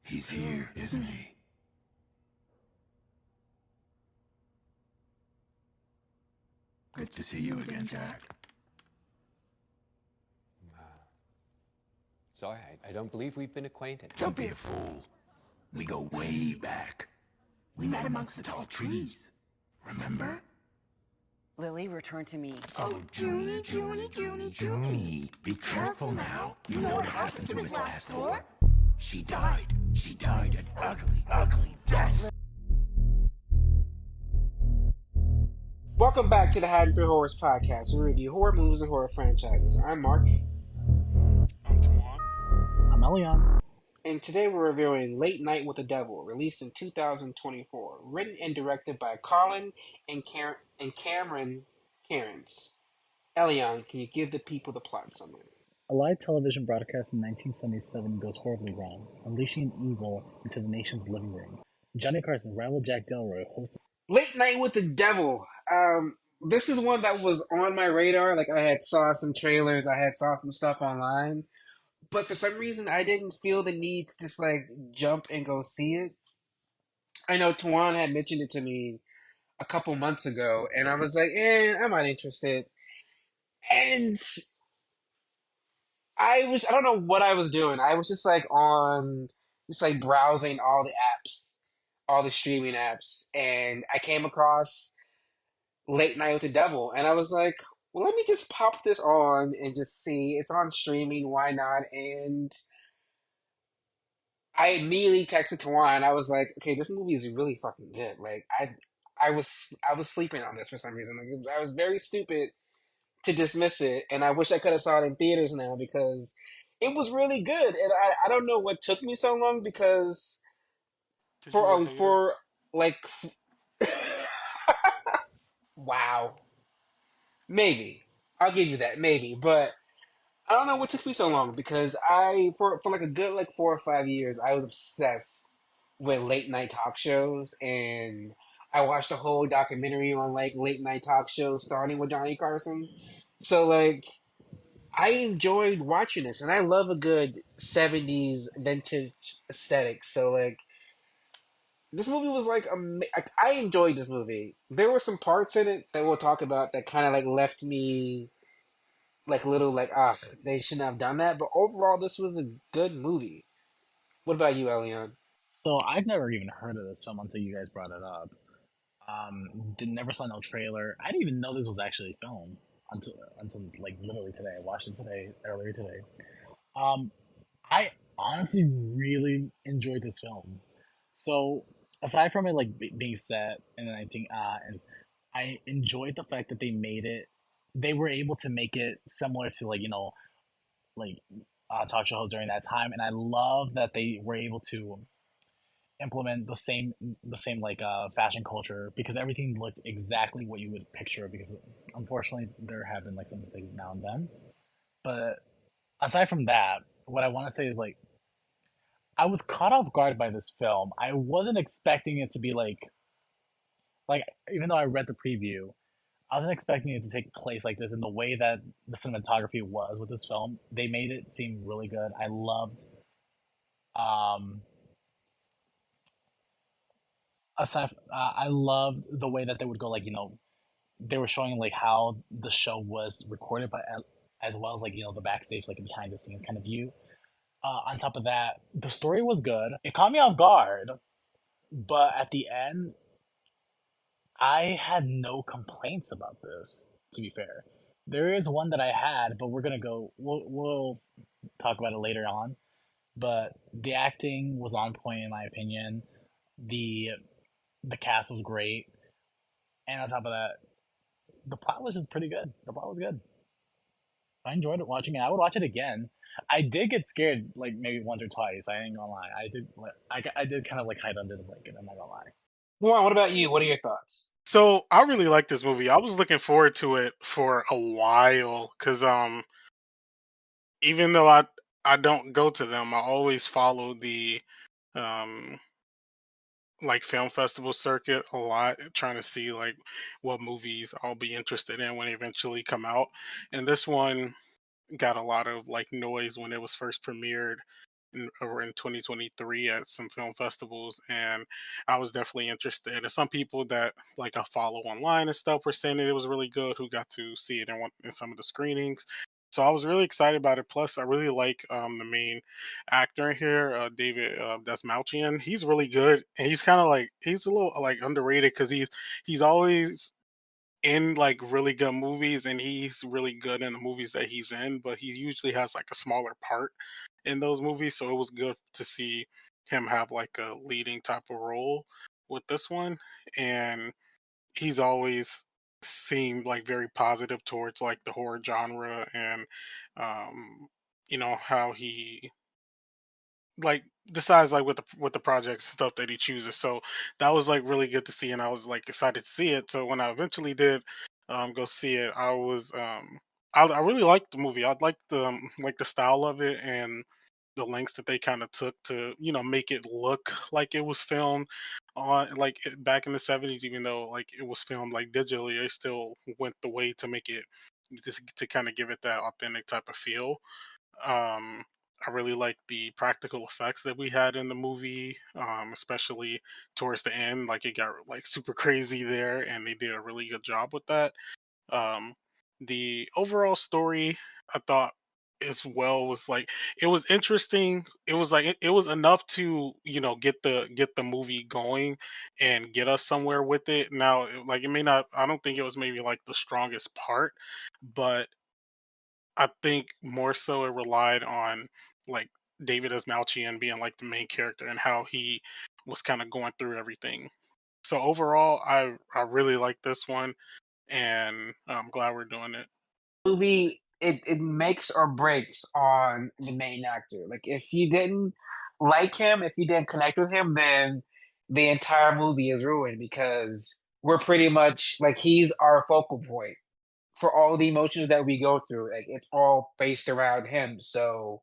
He's here, isn't he? Good to see you again, Jack. Sorry, I don't believe we've been acquainted. Don't be a fool. We go way back. We met amongst the tall trees. Remember? Lily, return to me. Oh, Junie, Junie, Junie, Junie. Be careful now. You know what happened to his last whore? She died. She died an ugly, ugly death. Welcome back to the Haddonfield Horrors Podcast, where we review horror movies and horror franchises. I'm Mark, I'm Tawan. I'm Elian. and today we're reviewing Late Night with the Devil, released in 2024, written and directed by Colin and Cameron Cairns. Elian, can you give the people the plot summary? A live television broadcast in 1977 goes horribly wrong, unleashing evil into the nation's living room. Johnny Carson, rival Jack Delroy, hosts. Late Night with the Devil. This is one that was on my radar. Like, I had saw some trailers, I had saw some stuff online, but for some reason I didn't feel the need to just like jump and go see it. I know Tawan had mentioned it to me a couple months ago, and I was like, I'm not interested. And I don't know what I was doing. I was just like just like browsing all the apps, all the streaming apps, and I came across Late Night with the Devil, and I was like, well, let me just pop this on and just see. It's on streaming, why not? And I immediately texted Tawan. I was like, okay, this movie is really fucking good. Like, I was sleeping on this for some reason. Like, I was very stupid to dismiss it, and I wish I could have saw it in theaters now because it was really good. And I don't know what took me so long because Because you're a hater. for like wow, maybe I'll give you that, maybe, but I don't know what took me so long because for like a good like 4 or 5 years I was obsessed with late night talk shows, and I watched a whole documentary on like late night talk shows starting with Johnny Carson. So like I enjoyed watching this, and I love a good 70s vintage aesthetic. So like this movie was like I enjoyed this movie. There were some parts in it that we'll talk about that kind of like left me like a little like they shouldn't have done that. But overall, this was a good movie. What about you, Elion? So I've never even heard of this film until you guys brought it up. Never saw no trailer. I didn't even know this was actually a film until like literally today. I watched it today, earlier today. Um, I honestly really enjoyed this film. So aside from it like being set in the 19, and I enjoyed the fact that they made it. They were able to make it similar to like like talk shows during that time, and I love that they were able to implement the same like fashion culture because everything looked exactly what you would picture. Because unfortunately, there have been like some mistakes now and then, but aside from that, what I want to say is like I was caught off guard by this film. I wasn't expecting it to be like even though I read the preview, I wasn't expecting it to take place like this in the way that the cinematography was with this film. They made it seem really good. Um I loved the way that they would go like they were showing like how the show was recorded, but as well as like the backstage like behind the scenes kind of view. On top of that, the story was good. It caught me off guard, but at the end, I had no complaints about this. To be fair, there is one that I had, but we'll talk about it later on. But the acting was on point in my opinion. The the cast was great, and on top of that, the plot was just pretty good. The plot was good. I enjoyed it watching it. I would watch it again. I did get scared like maybe once or twice. I ain't gonna lie. I did kind of like hide under the blanket. I'm not gonna lie. Juan, what about you? What are your thoughts? So I really like this movie. I was looking forward to it for a while because even though I don't go to them, I always follow the um like film festival circuit a lot, trying to see like what movies I'll be interested in when they eventually come out. And this one got a lot of like noise when it was first premiered. over in 2023 at some film festivals, and I was definitely interested. And some people that like I follow online and stuff were saying that it was really good, who got to see it in some of the screenings. So I was really excited about it. Plus, I really like the main actor in here, David Desmalchian. He's really good, and he's kind of like he's a little like underrated because he's always in like really good movies, and he's really good in the movies that he's in, but he usually has like a smaller part in those movies, so it was good to see him have like a leading type of role with this one. And he's always seemed like very positive towards like the horror genre, and um how he like decides like with the projects and stuff that he chooses. So that was like really good to see, and I was like excited to see it. So when I eventually did go see it, I really liked the movie. I liked the style of it and the lengths that they kind of took to make it look like it was filmed on like back in the 70s, even though like it was filmed like digitally. They still went the way to make it to kind of give it that authentic type of feel. um, I really like the practical effects that we had in the movie, especially towards the end. Like it got like super crazy there, and they did a really good job with that. Um, the overall story, I thought as well was like it was interesting. It was like it was enough to get the movie going and get us somewhere with it. Now, like it may not. I don't think it was maybe like the strongest part, but I think more so it relied on like David as Malchian being like the main character and how he was kind of going through everything. So overall, I really like this one, and I'm glad we're doing it. Movie, it makes or breaks on the main actor. Like if you didn't like him, if you didn't connect with him, then the entire movie is ruined because we're pretty much like he's our focal point for all the emotions that we go through. Like it's all based around him. So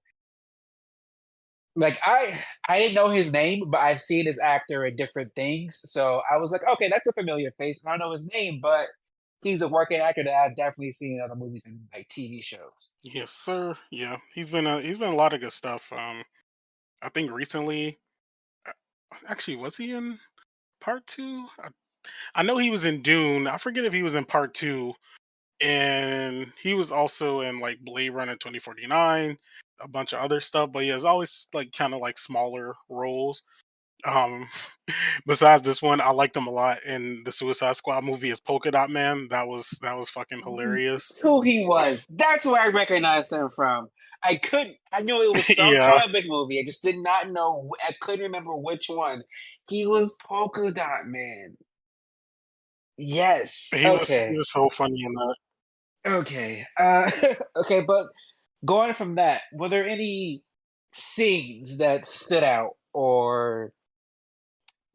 like I didn't know his name, but I've seen his actor in different things. So I was like, okay, that's a familiar face. I don't know his name, but he's a working actor that I've definitely seen in other movies and like TV shows. Yes, sir. Yeah, he's been a lot of good stuff. I think recently, uh, actually, was he in part two? I know he was in Dune. I forget if he was in part two, and he was also in like Blade Runner 2049, a bunch of other stuff. But he has always like kind of like smaller roles. Um, besides this one, I liked him a lot in the Suicide Squad movie as Polka Dot Man. That was fucking hilarious. That's who he was. That's where I recognized him from. I knew it was some Yeah, comic movie. I just did not know. I couldn't remember which one. He was Polka Dot Man. Yes. he Okay. was so funny in that. Okay. Okay, but going from that, were there any scenes that stood out or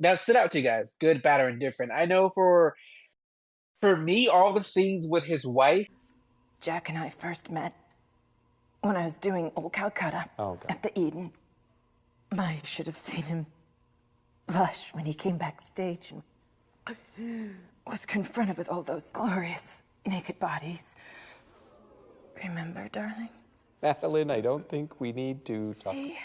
that stood out to you guys? Good, bad, or indifferent? I know for me, all the scenes with his wife. Jack and I first met when I was doing Old Calcutta Oh, God. at the Eden. I should have seen him blush when he came backstage and was confronted with all those glorious naked bodies. Remember, darling? Madeline, I don't think we need to talk. See?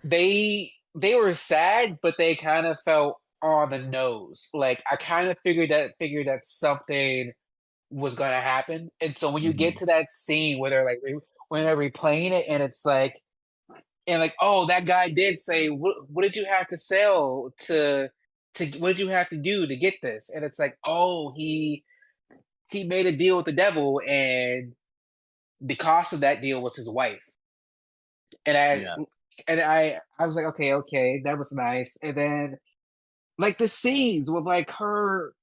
They were sad, but they kind of felt on the nose. Like I kind of figured that something was gonna happen. And so when you get to that scene where they're like when they're replaying it, and it's like and like oh that guy did say what did you have to sell to what did you have to do to get this? And it's like oh he made a deal with the devil, and the cost of that deal was his wife. And I Yeah. and I was like okay that was nice. And then like the scenes with like her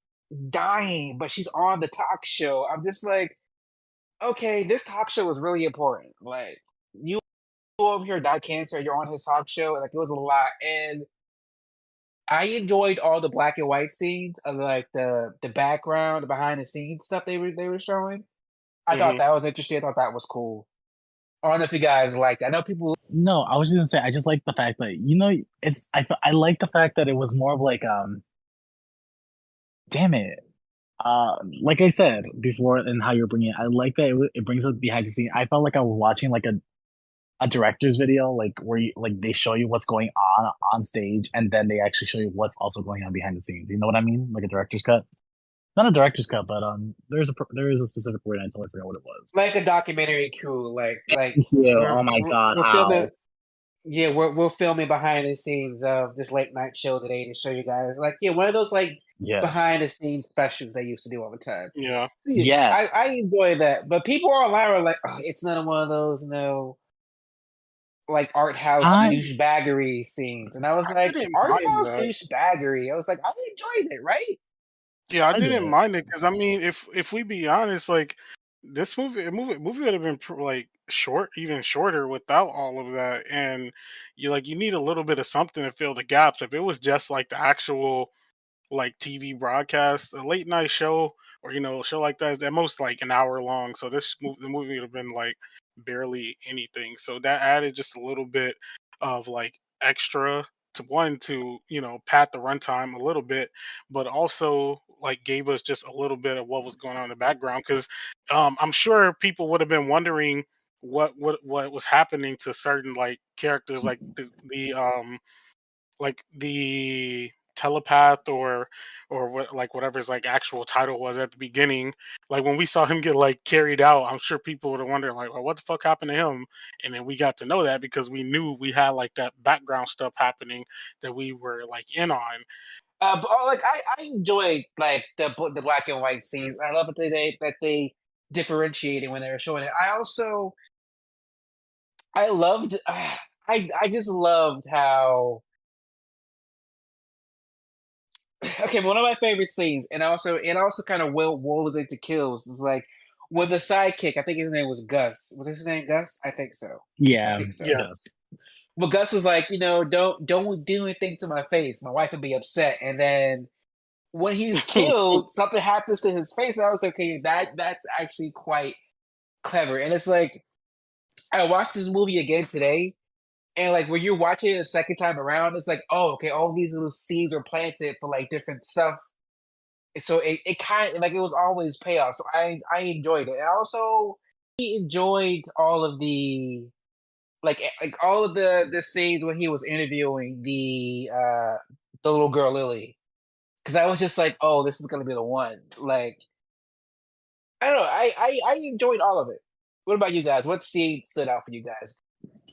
dying, but she's on the talk show. I'm just like, okay, this talk show was really important. Like you over here died cancer, you're on his talk show. Like it was a lot, and I enjoyed all the black and white scenes of like the background, the behind the scenes stuff they were showing. I thought Hmm. that was interesting. I thought that was cool. I don't know if you guys liked it. I know people. No, I was just gonna say I just like the fact that I like the fact that it was more of like damn it. Like I said before, and how you're bringing it, I like that it brings up behind the scene. I felt like I was watching like a director's video, like where you like they show you what's going on stage, and then they actually show you what's also going on behind the scenes. You know what I mean? Like a director's cut. Not a director's cut, but there is a specific word. I totally forgot what it was. Like a documentary crew, like Yeah. Oh my god. we're filming. Ow. Yeah, we're filming behind the scenes of this late night show today to show you guys. Like, yeah, one of those like Yes. behind the scenes specials they used to do all the time. Yeah. Yeah, I Yes. enjoy that, but people online are like, oh, it's not one of those, like art house I douchebaggery scenes. And I was I like, didn't art mind house that. douchebaggery. I was like, I enjoyed it, right? Yeah, I I didn't did. mind it because I mean, if we be honest, like this movie would have been like short, even shorter without all of that, and you need a little bit of something to fill the gaps. If it was just like the actual like TV broadcast, a late night show, or a show like that is at most like an hour long. So the movie would have been like barely anything. So that added just a little bit of like extra to pad the runtime a little bit, but also like gave us just a little bit of what was going on in the background because I'm sure people would have been wondering what was happening to certain like characters like the telepath or what like whatever his like actual title was at the beginning. Like when we saw him get like carried out, I'm sure people would have wondered like, well, what the fuck happened to him? And then we got to know that because we knew we had like that background stuff happening that we were like in on. But like I enjoyed like the black and white scenes. I love that they differentiated when they were showing it. I loved I just loved how okay, one of my favorite scenes, and also it also kind of woves into kills is like when the sidekick, I think his name was Gus. Was his name Gus? I think so. I Yeah. think so. Yeah. Yes. But Gus was like, don't do anything to my face. My wife would be upset. And then when he's killed, something happens to his face, and I was like, okay, that's actually quite clever. And it's like I watched this movie again today, and like when you're watching it a second time around, it's like, oh, okay, all these little seeds were planted for like different stuff. So it kind of like it was always payoff. So I enjoyed it. I also enjoyed all of like all of the scenes when he was interviewing the little girl Lily. Because I was just like, oh, this is gonna be the one. Like I don't know. I enjoyed all of it. What about you guys? What scene stood out for you guys?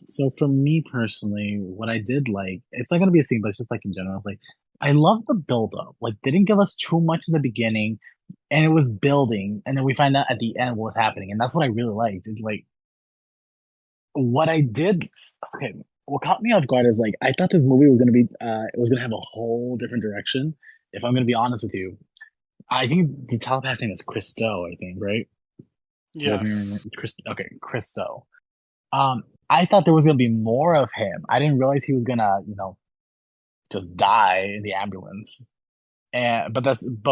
So for me personally, what I did like, it's not gonna be a scene, but it's just like in general. It's like I love the build up. Like they didn't give us too much in the beginning, and it was building, and then we find out at the end what was happening, and that's what I really liked. It's like what I did. Okay, what caught me off guard is like I thought this movie was gonna be, it was gonna have a whole different direction. If I'm gonna be honest with you, I think the telepath's name is Christo. I think right. Correct me if I'm wrong. Yes. Okay, Christo. I thought there was gonna be more of him. I didn't realize he was gonna, just die in the ambulance. And but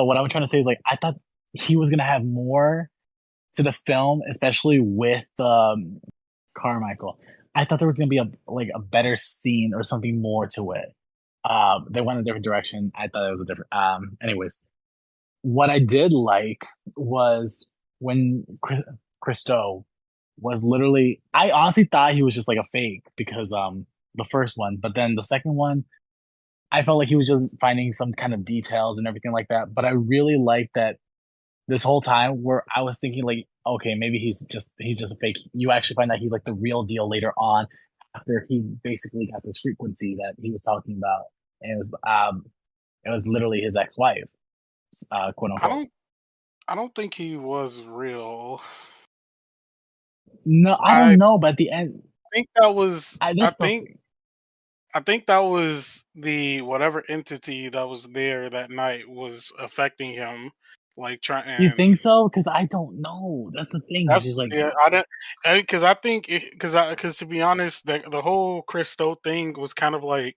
what I'm trying to say is like I thought he was gonna have more to the film, especially with Carmichael. I thought there was gonna be a better scene or something more to it. They went a different direction. I thought it was a different. Anyways, what I did like was when Christo was literally. I honestly thought he was just like a fake because the first one, but then the second one, I felt like he was just finding some kind of details and everything like that. But I really like that this whole time where I was thinking like, okay, maybe he's just a fake. You actually find that he's like the real deal later on after he basically got this frequency that he was talking about. And it was literally his ex-wife, quote I unquote. don't I don't think he was real. No, I I don't know, but at the end, think that was I that's the think thing. I think that was the whatever entity that was there that night was affecting him, like trying You and think so? Because I don't know. That's the thing. It's just that's like yeah. I don't because I think because to be honest, the whole Christo thing was kind of like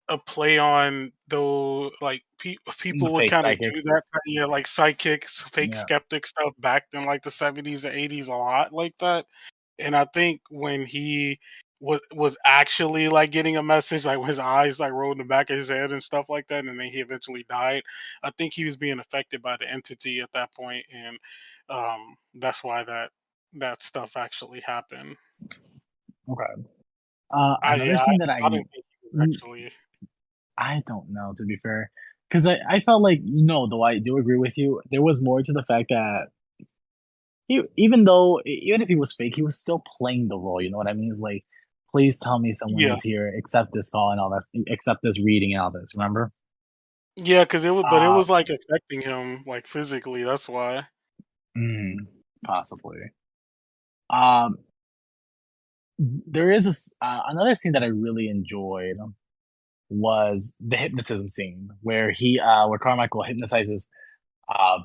a play on though like the people would fake kind of do psychics. that like psychics fake Yeah. skeptic stuff back in like the 70s and 80s a lot like that. And I think when he was actually like getting a message, like when his eyes like rolled in the back of his head and stuff like that, and then he eventually died, I think he was being affected by the entity at that point, and that's why that stuff actually happened. Okay. I Another yeah, scene that I didn't think he was actually. I don't know, to be fair, because I felt like, though I do agree with you, there was more to the fact that even if he was fake, he was still playing the role. You know what I mean? It's like, please tell me someone Yeah, is here, accept this call and all that, accept this reading and all this. Remember? yeah, because it Uh, was like affecting him like physically. That's why. mm, possibly. Um, there is another scene that I really enjoyed was the hypnotism scene where Carmichael hypnotizes uh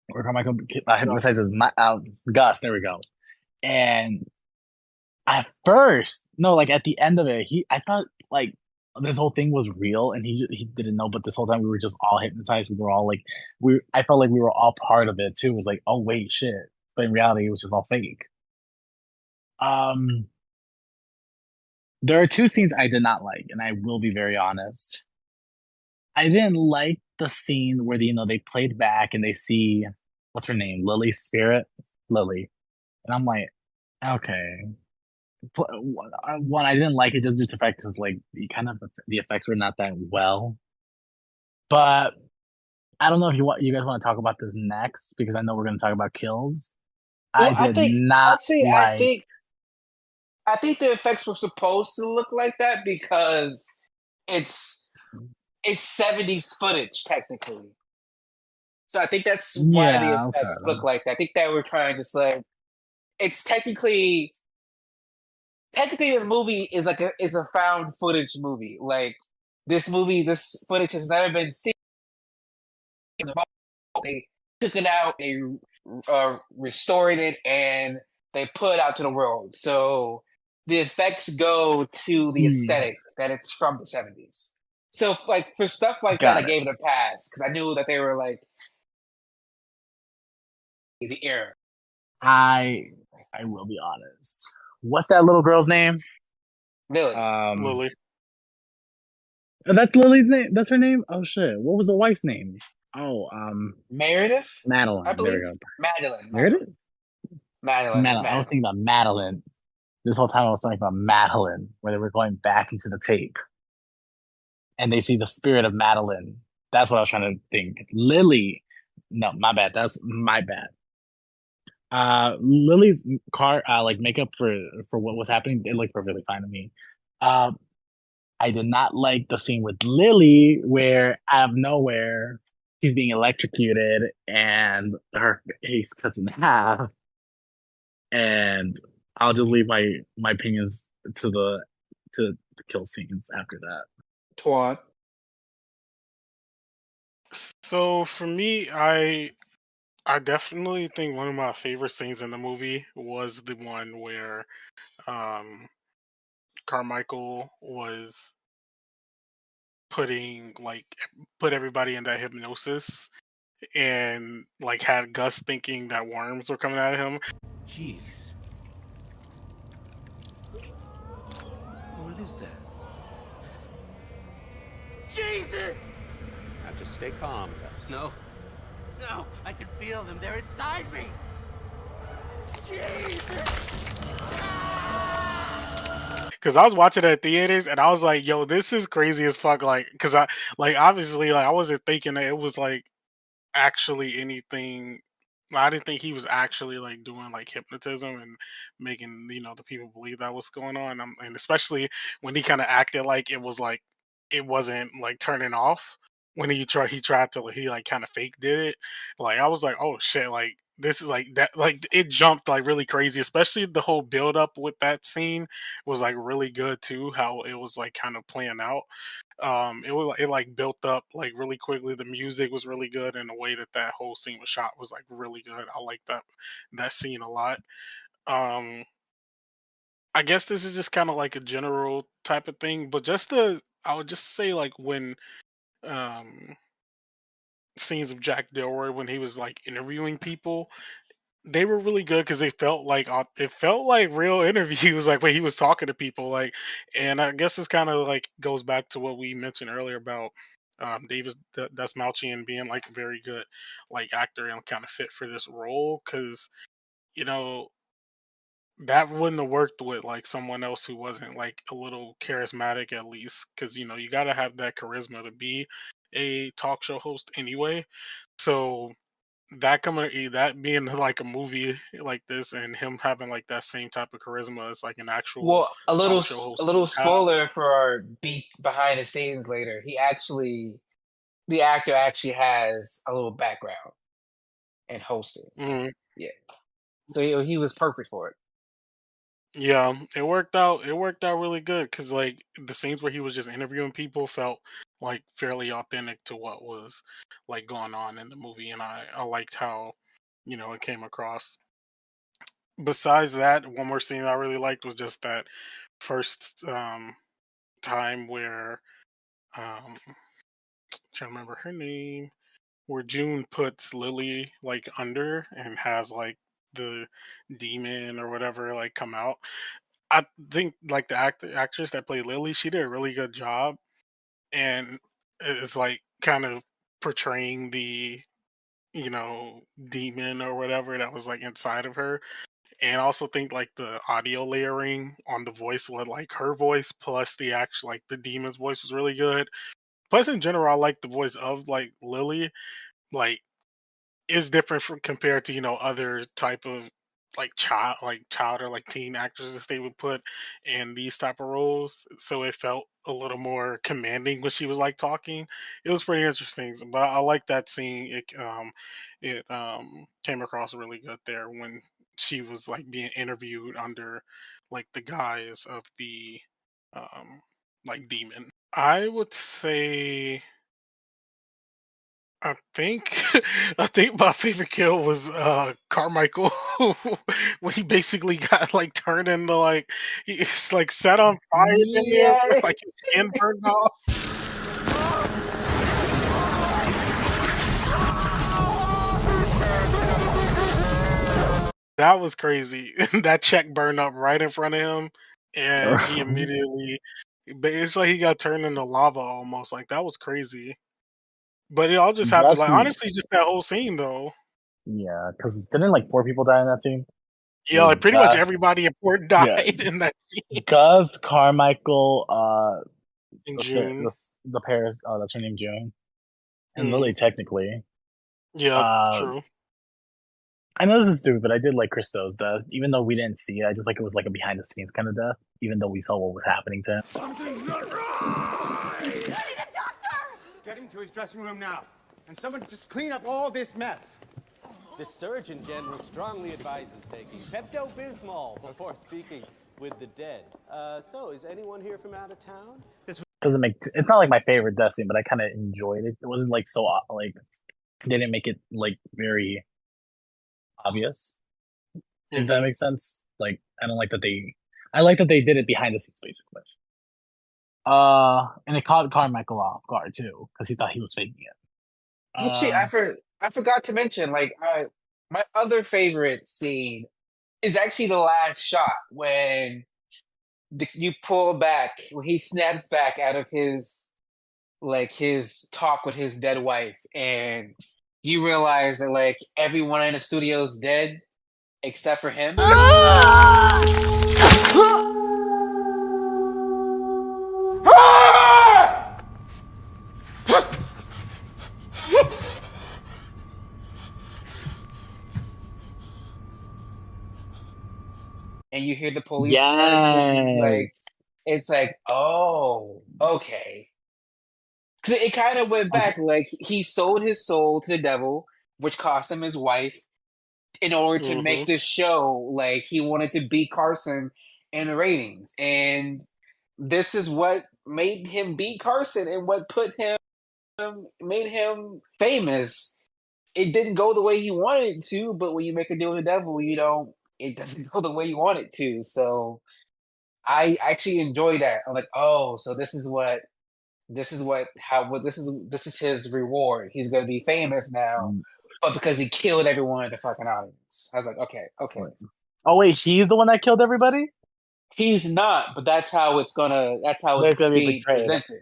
where Carmichael Gus. hypnotizes Gus. There we go. And at first, no, like at the end of it, I thought like this whole thing was real, and he didn't know. But this whole time, we were just all hypnotized. We were all like, I felt like we were all part of it too. It was like, oh wait, shit. But in reality, it was just all fake. Um, there are two scenes I did not like, and I will be very honest. I didn't like the scene where they played back and they see what's her name, Lily's spirit, Lily, and I'm like, okay. One, I didn't like it just due to the fact because like the effects were not that well. But I don't know if you guys want to talk about this next because I know we're going to talk about kills. Well, I did not like. I think the effects were supposed to look like that because it's it's 70s footage technically. So I think that's why the Yeah, effects look okay. like that. I think that we're trying to say it's technically this movie is a found footage movie. Like this footage has never been seen. They took it out, they restored it, and they put it out to the world. So the effects go to the Hmm, aesthetic that it's from the 70s. So like for stuff like that, I got it. gave it a pass because I knew that they were like the era. I I will be honest. What's that little girl's name? Really, Um, Lily. that's Lily's name. That's her name. Oh shit! What was the wife's name? Oh, Meredith, I Madeline. There we believe. go. Madeline, Meredith. It's Madeline. I was Madeline. thinking about Madeline. This whole time I was thinking about Madeline, where they were going back into the tape and they see the spirit of Madeline. That's what I was trying to think. Lily. No, my bad. That's my bad. Lily's car, like makeup for what was happening, it looked perfectly fine to me. Uh, I did not like the scene with Lily where out of nowhere she's being electrocuted and her face cuts in half. And I'll just leave my opinions to the kill scenes after that. Twan. So for me, I definitely think one of my favorite scenes in the movie was the one where um Carmichael was putting like put everybody in that hypnosis and like had Gus thinking that worms were coming out of him. Jeez. What is that? Jesus! Now just stay calm, Gus. No. No, I can feel them. They're inside me. Jesus! Cause I was watching it at theaters and I was like, "Yo, this is crazy as fuck!" Like, cause I like obviously like I wasn't thinking that it was like actually anything. I didn't think he was actually like doing like hypnotism and making the people believe that was going on. And especially when he kind of acted like it was like it wasn't like turning off when he tried to he like kind of fake did it. Like I was like, oh shit, like this is like that like it jumped like really crazy. Especially the whole build up with that scene was like really good too. How it was like kind of playing out. It like built up like really quickly. The music was really good, and the way that that whole scene was shot was like really good. I like that scene a lot. um I guess this is just kind of like a general type of thing, but I would just say like when um scenes of Jack Delroy when he was like interviewing people, they were really good because they felt like it felt like real interviews, like when he was talking to people, like. And I guess this kind of like goes back to what we mentioned earlier about David Desmalchian being like a very good like actor and kind of fit for this role because you know that wouldn't have worked with like someone else who wasn't like a little charismatic at least, because you know you got to have that charisma to be a talk show host anyway. So that being like a movie like this and him having like that same type of charisma as like an actual Well, a little talk show a host little would have. spoiler for our beat behind the scenes later. The actor actually has a little background in hosting. Mhm. Yeah, so he was perfect for it. Yeah, it worked out. It worked out really good because like the scenes where he was just interviewing people felt like fairly authentic to what was like going on in the movie, and I liked how it came across. Besides that, one more scene I really liked was just that first time where trying to remember her name, where June puts Lily like under and has like the demon or whatever like come out. I think like the actress that played Lily, she did a really good job, and it's like kind of portraying the demon or whatever that was like inside of her. And I also think like the audio layering on the voice with like her voice plus the actual like the demon's voice was really good. Plus in general, I like the voice of like Lily. Like is different from compared to other type of child or like teen actresses they would put in these type of roles, so it felt a little more commanding when she was like talking. It was pretty interesting, but I like that scene. It came across really good there when she was like being interviewed under like the guise of the um like demon. I would say I think my favorite kill was Carmichael when he basically got like turned into like he's like set on fire in there Yeah, with like his skin burned off. That was crazy. That check burned up right in front of him and he immediately but it's like he got turned into lava almost. Like that was crazy. But it all just happened like Jesse, honestly just that whole scene though. yeah, because didn't like 4 people die in that scene? It Yeah, was like pretty much Gus, everybody important yeah, died in that scene Gus, Carmichael, in June. the Paris. Oh, that's her name, June, and Mhm. Lily technically. Yeah, Uh, true. I know this is stupid, but I did like Christo's death, even though we didn't see it. I just like it was like a behind the scenes kind of death, even though we saw what was happening to him. Something's not right! I need a doctor! Get him to his dressing room now. And someone just clean up all this mess. The Surgeon General strongly advises taking Pepto-Bismol before speaking with the dead. So, is anyone here from out of town? Doesn't make it's not like my favorite death scene, but I kind of enjoyed it. It wasn't like so like they didn't make it like very obvious. If that Mhm. makes sense. Like I don't like that they. I like that they did it behind the scenes, basically. And it caught Carmichael off guard too, because he thought he was faking it. actually, I forgot to mention my other favorite scene is actually the last shot when you pull back when he snaps back out of his talk with his dead wife, and you realize that like everyone in the studio is dead except for him. And you hear the police start. Yes. It's like, oh, okay. Because it kind of went back. Like he sold his soul to the devil, which cost him his wife, in order to make Mhm. this show. Like he wanted to beat Carson in the ratings, and this is what made him beat Carson and what put him made him famous. It didn't go the way he wanted it to, but when you make a deal with the devil, you don't. It doesn't go the way you want it to. So I actually enjoy that. I'm like, oh, so this is his reward. He's gonna be famous now, but because he killed everyone in the fucking audience. I was like, okay, okay. Oh wait, he's the one that killed everybody. He's not, but that's how it's That's gonna be being betrayed. presented.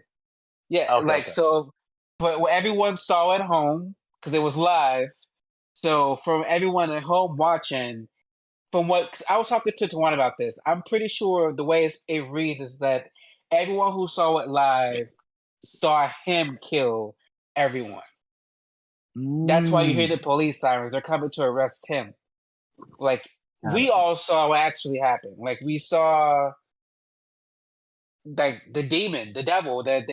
Yeah, Okay, like okay. so, but what everyone saw at home because it was live. So from everyone at home watching, from what 'cause I was talking to Tawana about this. I'm pretty sure the way it reads is that everyone who saw it live saw him kill everyone. That's why you hear Mm, the police sirens. They're coming to arrest him. Like got we it. all saw what actually happened. Like we saw like the demon, the devil, the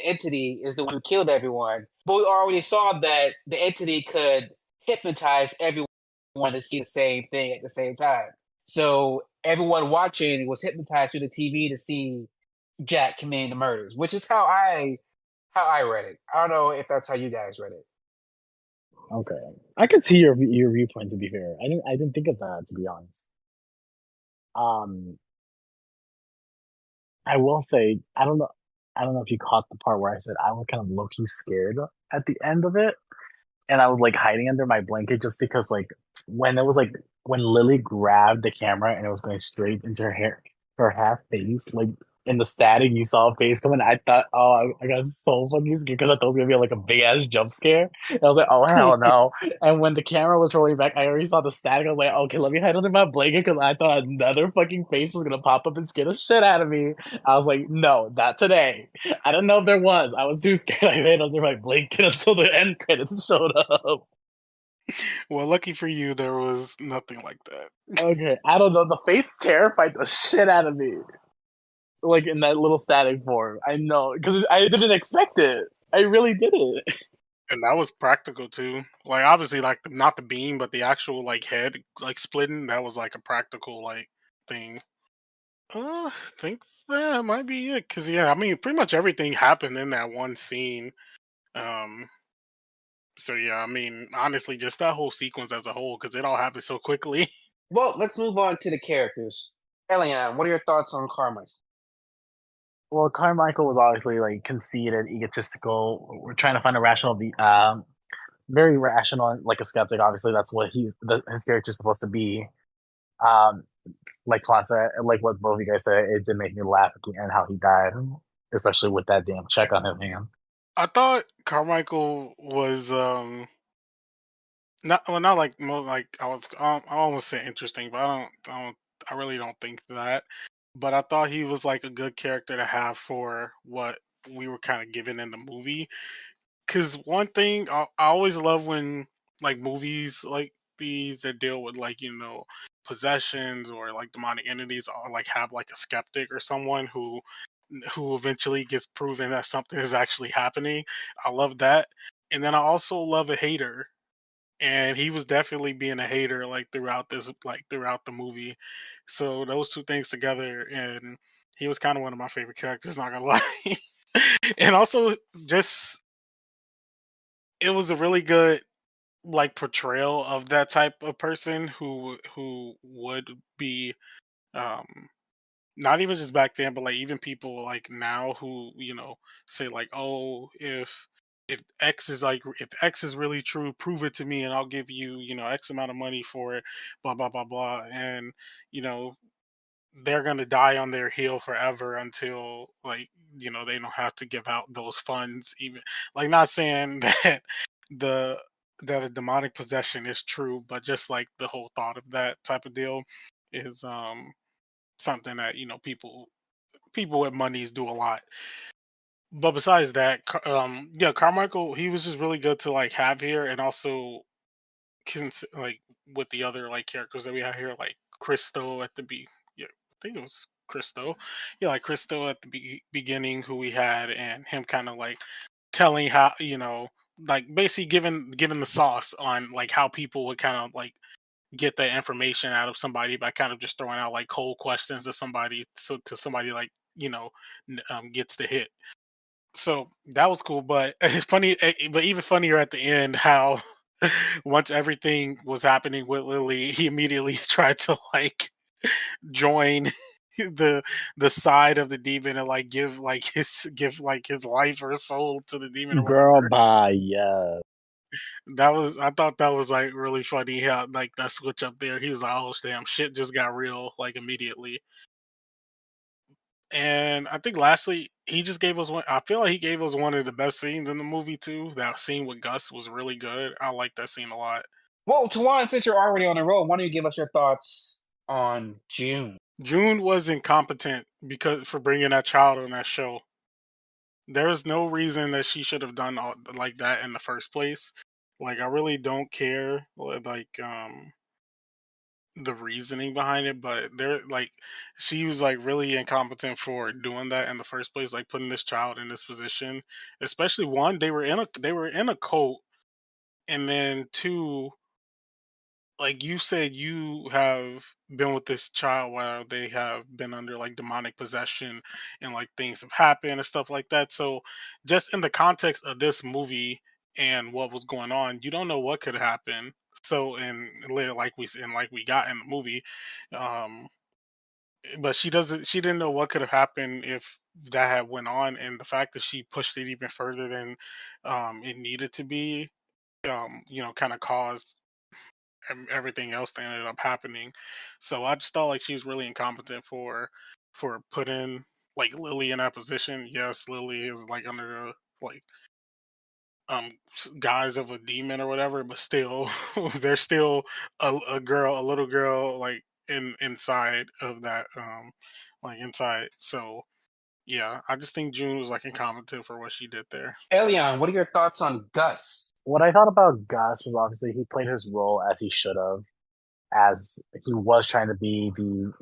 entity is the one who killed everyone. But we already saw that the entity could hypnotize everyone to see the same thing at the same time. So everyone watching was hypnotized through the TV to see Jack committing the murders, which is how I read it. I don't know if that's how you guys read it. Okay, I can see your viewpoint. To be fair, I didn't think of that. To be honest, um, I will say I don't know if you caught the part where I said I was kind of low key scared at the end of it, and I was like hiding under my blanket just because like when it was like when Lily grabbed the camera and it was going straight into her half face, like in the static, you saw a face coming. I thought, oh, I got so fucking scared because I thought it was gonna be like a big ass jump scare. And I was like, oh hell no! And when the camera was rolling back, I already saw the static. I was like, okay, let me hide under my blanket because I thought another fucking face was gonna pop up and scare the shit out of me. I was like, no, not today. I didn't know if there was. I was too scared. I hid under my blanket until the end credits showed up. Well, lucky for you, there was nothing like that. Okay, I don't know. The face terrified the shit out of me. Like in that little static form. I know because I didn't expect it. I really didn't. And that was practical too. Like obviously, like not the beam, but the actual like head like splitting. That was like a practical like thing. I think that might be it. Cause yeah, I mean, pretty much everything happened in that one scene. Um, so yeah, I mean, honestly, just that whole sequence as a whole, because it all happened so quickly. Well, let's move on to the characters. Elian, what are your thoughts on Carmine? Well, Carmichael was obviously like conceited, egotistical. We're trying to find a very rational, like a skeptic. Obviously, that's what his character's supposed to be. Um, like Twan said, like what both of you guys said, it did make me laugh at the end how he died, especially with that damn check on his hand. I thought Carmichael was not well, not like more like I almost say interesting, but I really don't think that. But I thought he was like a good character to have for what we were kind of given in the movie. Because one thing I always love when like movies like these that deal with like possessions or like demonic entities or like have like a skeptic or someone who eventually gets proven that something is actually happening. I love that. And then I also love a hater, and he was definitely being a hater like throughout the movie. So those two things together, and he was kind of one of my favorite characters, not gonna lie. And also just it was a really good like portrayal of that type of person who would be um not even just back then, but like even people like now who say like, oh, if X is really true, prove it to me, and I'll give you X amount of money for it, blah blah blah blah, and you know they're gonna die on their heel forever until like they don't have to give out those funds, even like not saying that the that a demonic possession is true, but just like the whole thought of that type of deal is something that people with monies do a lot. But besides that, yeah, Carmichael, he was just really good to like have here, and also like with the other like characters that we have here, like Christo at the yeah, I think it was Christo, yeah, like Christo at the beginning, who we had, and him kind of like telling how like basically giving the sauce on like how people would kind of like get the information out of somebody by kind of just throwing out like cold questions to somebody, so to somebody like gets the hit. So that was cool, but it's funny. But even funnier at the end, how once everything was happening with Lily, he immediately tried to like join the side of the demon and like give like his life or soul to the demon or Girl, whatever. bye. Yeah. I thought that was like really funny how like that switch up there. He was like, oh damn, shit just got real like immediately. And I think lastly, he just gave us one. I feel like he gave us one of the best scenes in the movie too. That scene with Gus was really good. I like that scene a lot. Well, Tawan, since you're already on the road, why don't you give us your thoughts on June? June was incompetent because for bringing that child on that show. There's no reason that she should have done all, like that in the first place. Like I really don't care the reasoning behind it, but there like she was like really incompetent for doing that in the first place, like putting this child in this position. Especially one, they were in a cult, and then two, like you said, you have been with this child while they have been under like demonic possession, and like things have happened and stuff like that. So just in the context of this movie and what was going on, you don't know what could happen. So and later, like we got in the movie, um but she didn't know what could have happened if that had went on, and the fact that she pushed it even further than it needed to be, kind of caused everything else that ended up happening. So I just thought like she was really incompetent for putting like Lily in that position. Yes, Lily is like under the like guise of a demon or whatever, but still, there's still a little girl like inside of that like inside. So yeah, I just think June was like incompetent for what she did there. Elion, what are your thoughts on Gus? What I thought about Gus was obviously he played his role as he should have, as he was trying to be the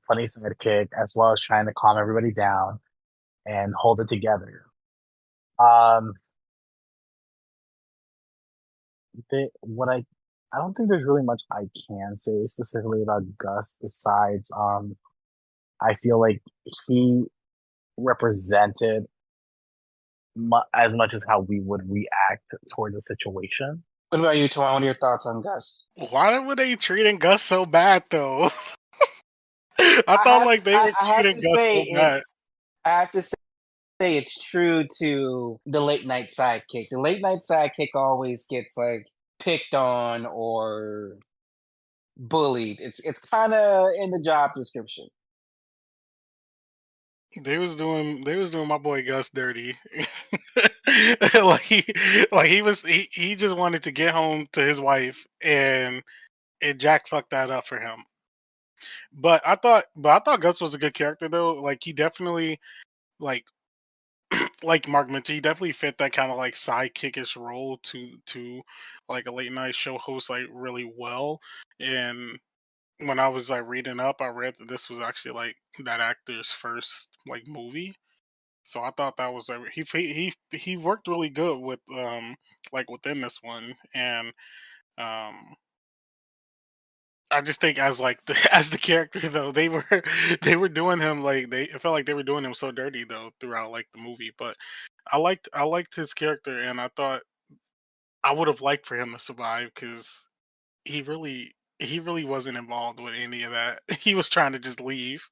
funny sidekick, as well as trying to calm everybody down and hold it together. Um, what I don't think there's really much I can say specifically about Gus besides I feel like he represented as much as how we would react towards a situation. What about you, Tawan? What are your thoughts on Gus? Why were they treating Gus so bad though? I I thought have like they were I have treating to Gus say so bad. I have to say it's true to the late night sidekick. The late night sidekick always gets like picked on or bullied. It's kind of in the job description. They was doing my boy Gus dirty. like he he just wanted to get home to his wife, and Jack fucked that up for him. But I thought Gus was a good character though. Like he definitely like like Mark mentioned, he definitely fit that kind of like sidekickish role to like a late night show host like really well. And when I was like reading up, I read that this was actually like that actor's first like movie. So I thought that was he worked really good with like within this one. And um I just think as like the as the character though, they were doing him like they it felt like they were doing him so dirty though throughout like the movie. But I liked his character, and I thought I would have liked for him to survive because he really wasn't involved with any of that. He was trying to just leave.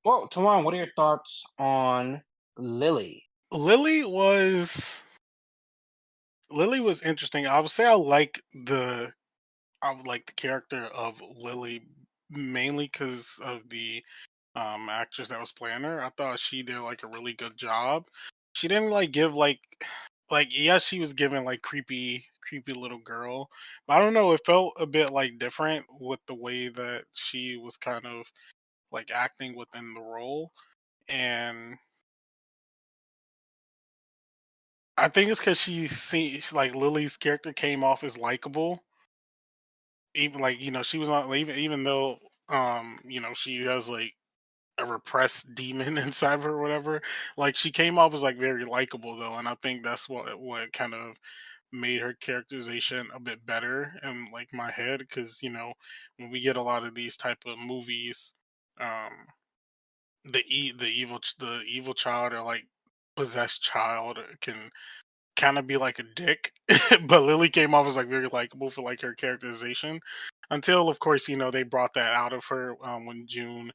Well, Tawan, what are your thoughts on Lily? Lily was Lily was interesting. I would say I would like the character of Lily mainly because of the actress that was playing her. I thought she did like a really good job. She didn't like give like yes, she was giving like creepy little girl, but I don't know. It felt a bit like different with the way that she was kind of like acting within the role, and I think it's because she seems like Lily's character came off as likable, even like she was not even though she has like a repressed demon inside of her or whatever. Like she came off as like very likable though, and I think that's what kind of made her characterization a bit better in like my head, because when we get a lot of these type of movies, um the evil child or like possessed child can kind of be like a dick. But Lily came off as like very likable for like her characterization, until of course they brought that out of her when June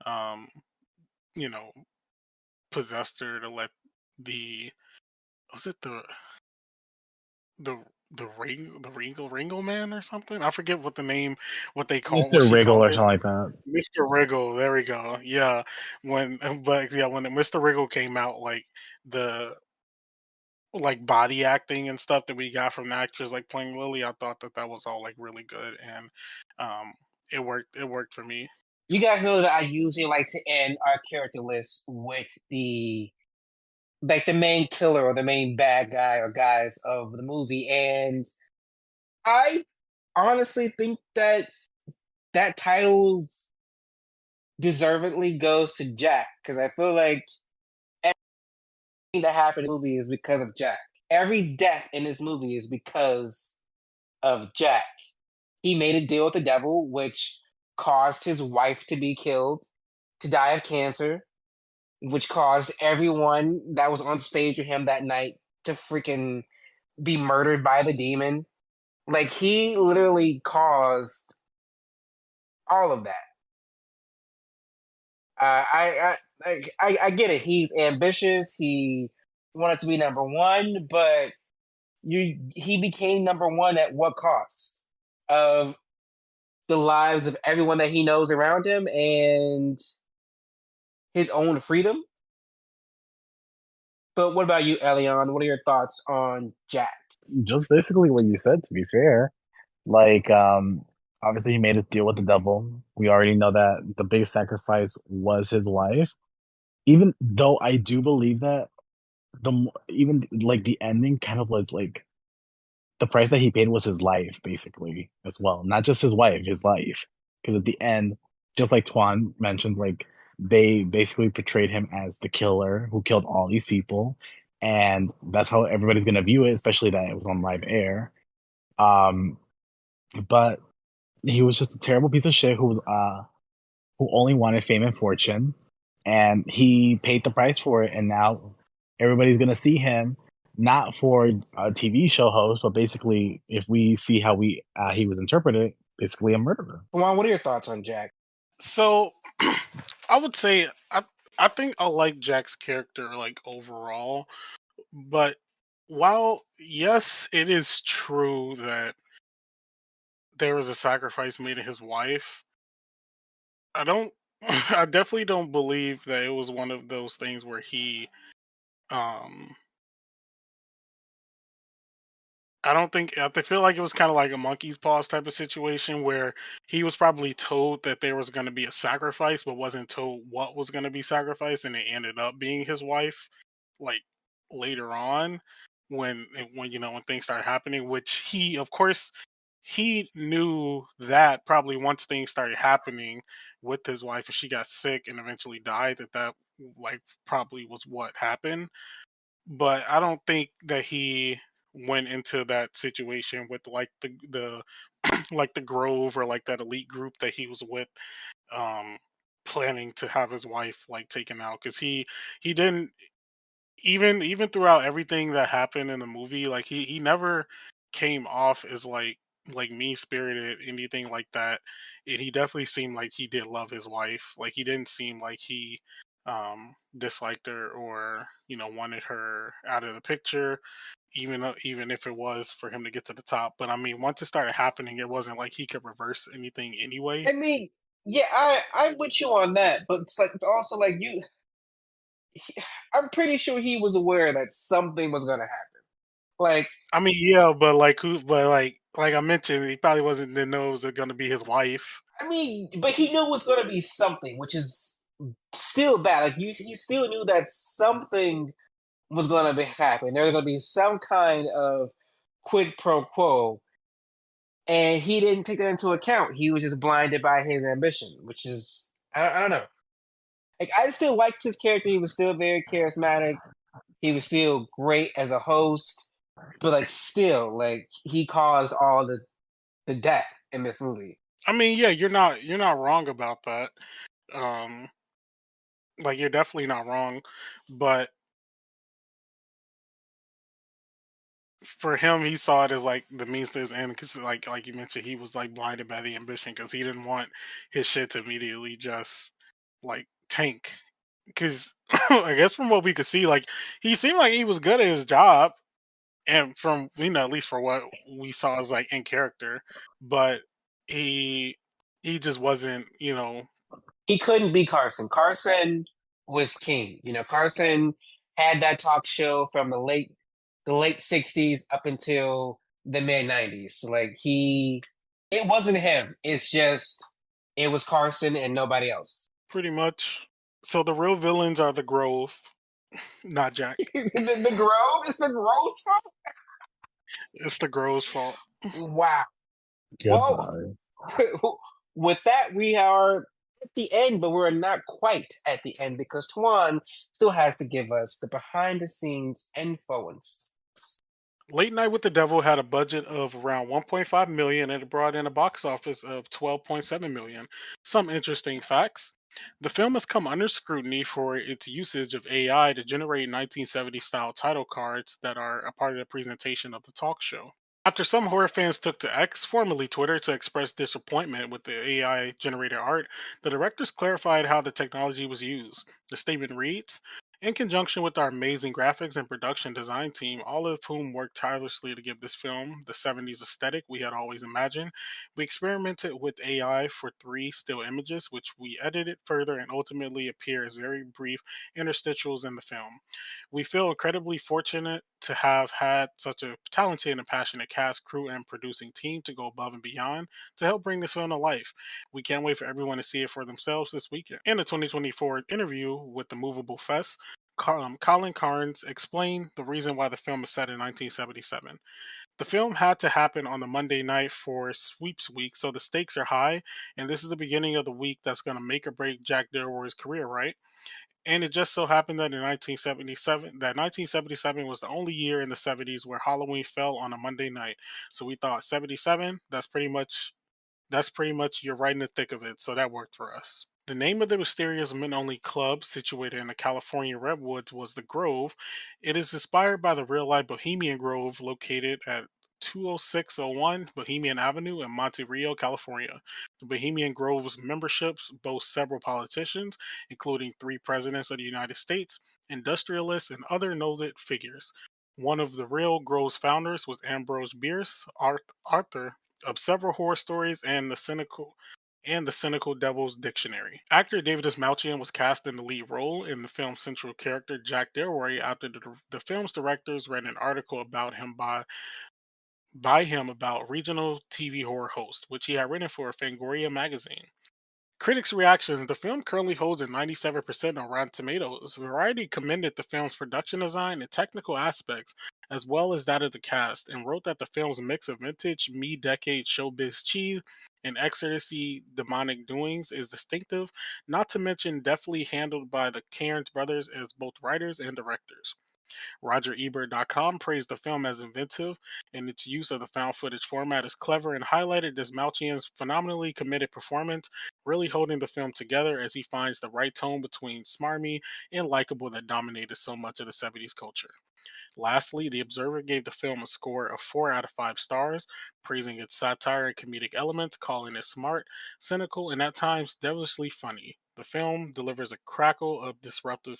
um you know possessed her to let the was it the the Ringo man or something. I forget what Mr. she Wriggle called or it. something like that. Mr. Wriggle, there we go. Yeah, when but yeah, when Mr. Wriggle came out, like the like body acting and stuff that we got from the actors like playing Lily. I thought that that was all like really good, and um, it worked. It worked for me. You guys know that I usually like to end our character list with the main killer or the main bad guy or guys of the movie, and I honestly think that that title deservedly goes to Jack because I feel like everything that happened in the movie is because of Jack. Every death in this movie is because of Jack. He made a deal with the devil, which caused his wife to be killed, to die of cancer, which caused everyone that was on stage with him that night to freaking be murdered by the demon. Like he literally caused all of that. I get it. He's ambitious. He wanted to be number one, but he became number one at what cost? Of the lives of everyone that he knows around him and his own freedom. But what about you, Elion? What are your thoughts on Jack? Just basically what you said, to be fair. Like, obviously he made a deal with the devil. We already know that the biggest sacrifice was his wife. Even though I do believe that even like the ending kind of was like the price that he paid was his life, basically, as well. Not just his wife, his life. Because at the end, just like Tuan mentioned, like they basically portrayed him as the killer who killed all these people. And that's how everybody's gonna view it, especially that it was on live air. Um, but he was just a terrible piece of shit who only wanted fame and fortune, and he paid the price for it. And now everybody's gonna see him not for a TV show host, but basically, if we see how he was interpreted, basically a murderer. Juan, what are your thoughts on Jack? So I would say I think I like Jack's character like overall, but while yes, it is true that there was a sacrifice made to his wife, I don't I definitely don't believe that it was one of those things where he um I don't think I feel like it was kind of like a monkey's paws type of situation where he was probably told that there was going to be a sacrifice, but wasn't told what was going to be sacrificed, and it ended up being his wife. Like later on, when when things started happening, which he of course he knew that probably once things started happening with his wife and she got sick and eventually died, that like probably was what happened, but I don't think that he went into that situation with like the like the Grove or like that elite group that he was with, um, planning to have his wife like taken out because he didn't even throughout everything that happened in the movie, like he never came off as like mean spirited, anything like that. And he definitely seemed like he did love his wife. Like he didn't seem like he disliked her or wanted her out of the picture, even if it was for him to get to the top. But I mean, once it started happening, it wasn't like he could reverse anything anyway. I mean, yeah, I'm with you on that, but it's also like I'm pretty sure he was aware that something was gonna happen. Like, I mean, yeah, but like who? But like I mentioned, he probably wasn't the knows they're gonna be his wife. I mean, but he knew it was gonna be something, which is still bad. Like, he still knew that something was gonna happen. There was gonna be some kind of quid pro quo, and he didn't take that into account. He was just blinded by his ambition, which is I don't know. Like, I still liked his character. He was still very charismatic. He was still great as a host, but like still, like he caused all the death in this movie. I mean, yeah, you're not wrong about that. Um, like you're definitely not wrong, but for him, he saw it as like the means to his end because, like you mentioned, he was like blinded by the ambition because he didn't want his shit to immediately just like tank. Because I guess from what we could see, like he seemed like he was good at his job, and from at least for what we saw as like in character, but he he just wasn't He couldn't be Carson. Carson was king. Carson had that talk show from the late the late 60s up until the mid 90s. Like it wasn't him. It's just it was Carson and nobody else. Pretty much. So the real villains are the Grove, not Jack. The Grove? It's the Grove's fault? It's the Grove's fault. Wow. Well, Goodbye. with that, we are at the end, but we're not quite at the end because Tuan still has to give us the behind the scenes info and Late Night with the Devil had a budget of around 1.5 million and it brought in a box office of 12.7 million. Some interesting facts. The film has come under scrutiny for its usage of AI to generate 1970 style title cards that are a part of the presentation of the talk show. After some horror fans took to X, formerly Twitter, to express disappointment with the AI generated art, the directors clarified how the technology was used. The statement reads, in conjunction with our amazing graphics and production design team, all of whom worked tirelessly to give this film the 70s aesthetic we had always imagined, we experimented with AI for 3 still images, which we edited further and ultimately appear as very brief interstitials in the film. We feel incredibly fortunate to have had such a talented and passionate cast, crew, and producing team to go above and beyond to help bring this film to life. We can't wait for everyone to see it for themselves this weekend. In a 2024 interview with the Movable Fest, Colin Carnes explained the reason why the film is set in 1977. The film had to happen on the Monday night for sweeps week, so the stakes are high, and this is the beginning of the week that's going to make or break Jack Delroy's career, right? And it just so happened that in 1977 was the only year in the 70s where Halloween fell on a Monday night. So we thought 77, that's pretty much you're right in the thick of it, so that worked for us. The name of the mysterious men-only club situated in the California redwoods was the Grove. It is inspired by the real-life Bohemian Grove located at 20601 Bohemian Avenue in Monte Rio, California. The Bohemian Grove's memberships boast several politicians, including 3 presidents of the United States, industrialists, and other noted figures. One of the real Grove's founders was Ambrose Bierce, Arthur of several horror stories and the cynical Devil's Dictionary. Actor David Malchian was cast in the lead role in the film's central character Jack Delroy after the film's directors read an article by him about regional TV horror host, which he had written for Fangoria magazine. Critics' reactions: the film currently holds a 97% on Rotten Tomatoes. Variety commended the film's production design and technical aspects, as well as that of the cast, and wrote that the film's mix of vintage, me-decade showbiz cheese and exorcisy demonic doings is distinctive, not to mention deftly handled by the Cairns brothers as both writers and directors. RogerEbert.com praised the film as inventive, and its use of the found footage format is clever and highlighted Desmalchian's phenomenally committed performance, really holding the film together as he finds the right tone between smarmy and likable that dominated so much of the 70s culture. Lastly, The Observer gave the film a score of 4 out of 5 stars, praising its satire and comedic elements, calling it smart, cynical, and at times devilishly funny. The film delivers a crackle of disruptive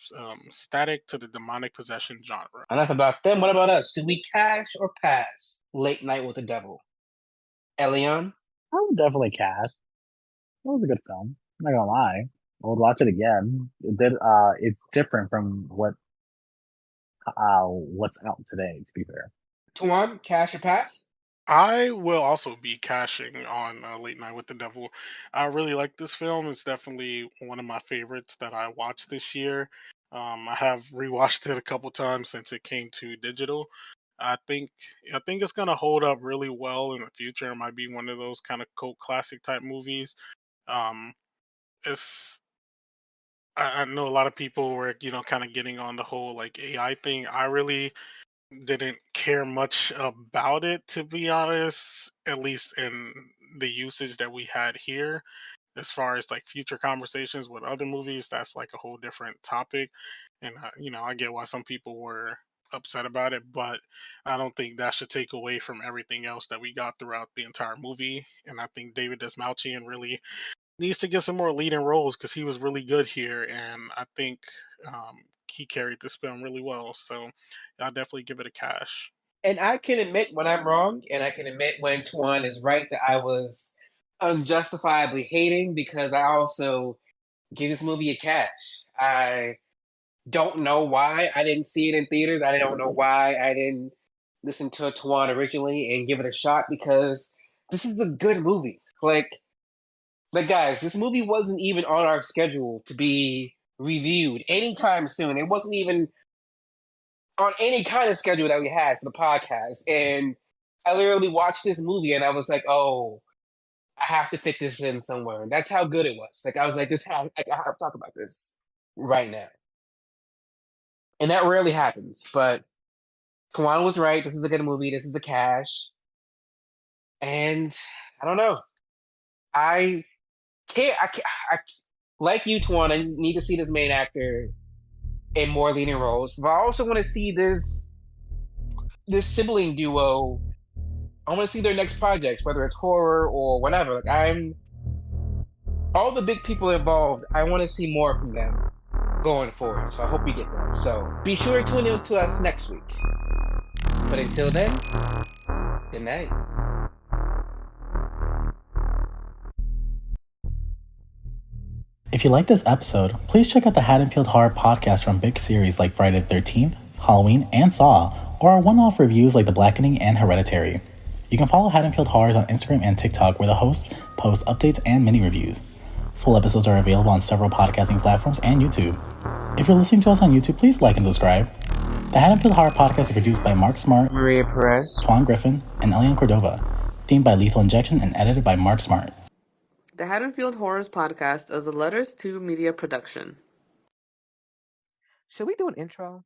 static to the demonic possession genre. enough about them. What about us? Do we cash or pass Late Night with the Devil? Elion? I would definitely cash. It was a good film. I'm not gonna lie. I would watch it again. It's different from what's out today, to be fair. Tuan, cash or pass? I will also be cashing on Late Night with the Devil. I really like this film. It's definitely one of my favorites that I watched this year. I have rewatched it a couple times since it came to digital. I think I think it's gonna hold up really well in the future. It might be one of those kind of cult classic type movies. Um, it's I know a lot of people were kind of getting on the whole like AI thing. I really didn't care much about it, to be honest, at least in the usage that we had here. As far as like future conversations with other movies, that's like a whole different topic. And, I get why some people were upset about it, but I don't think that should take away from everything else that we got throughout the entire movie. And I think David Desmalchian really needs to get some more leading roles because he was really good here. And I think he carried this film really well. So I'll definitely give it a cash. And I can admit when I'm wrong, and I can admit when Tuan is right that I was unjustifiably hating because I also give this movie a cash. don't know why I didn't see it in theaters. I don't know why I didn't listen to Tuan originally and give it a shot, because this is a good movie. Like guys, this movie wasn't even on our schedule to be reviewed anytime soon. It wasn't even on any kind of schedule that we had for the podcast. And I literally watched this movie and I was like, oh, I have to fit this in somewhere. And that's how good it was. Like I was like, I have to talk about this right now. And that rarely happens. But Kawan was right. This is a good movie. This is a cash. And I don't know. I I like you, Tuan. I need to see this main actor in more leading roles. But I also want to see this sibling duo. I want to see their next projects, whether it's horror or whatever. Like I'm all the big people involved. I want to see more from them going forward. So I hope we get that. So be sure to tune in to us next week. But until then, good night. If you like this episode, please check out the Haddonfield Horror podcast from big series like Friday the 13th, Halloween, and Saw, or our one-off reviews like The Blackening and Hereditary. You can follow Haddonfield Horrors on Instagram and TikTok, where the hosts post updates and mini-reviews. Full episodes are available on several podcasting platforms and YouTube. If you're listening to us on YouTube, please like and subscribe. The Haddonfield Horror podcast is produced by Mark Smart, Maria Perez, Tuan Griffin, and Elian Cordova. Themed by Lethal Injection and edited by Mark Smart. The Haddonfield Horrors podcast is a Letters to Media production. Should we do an intro?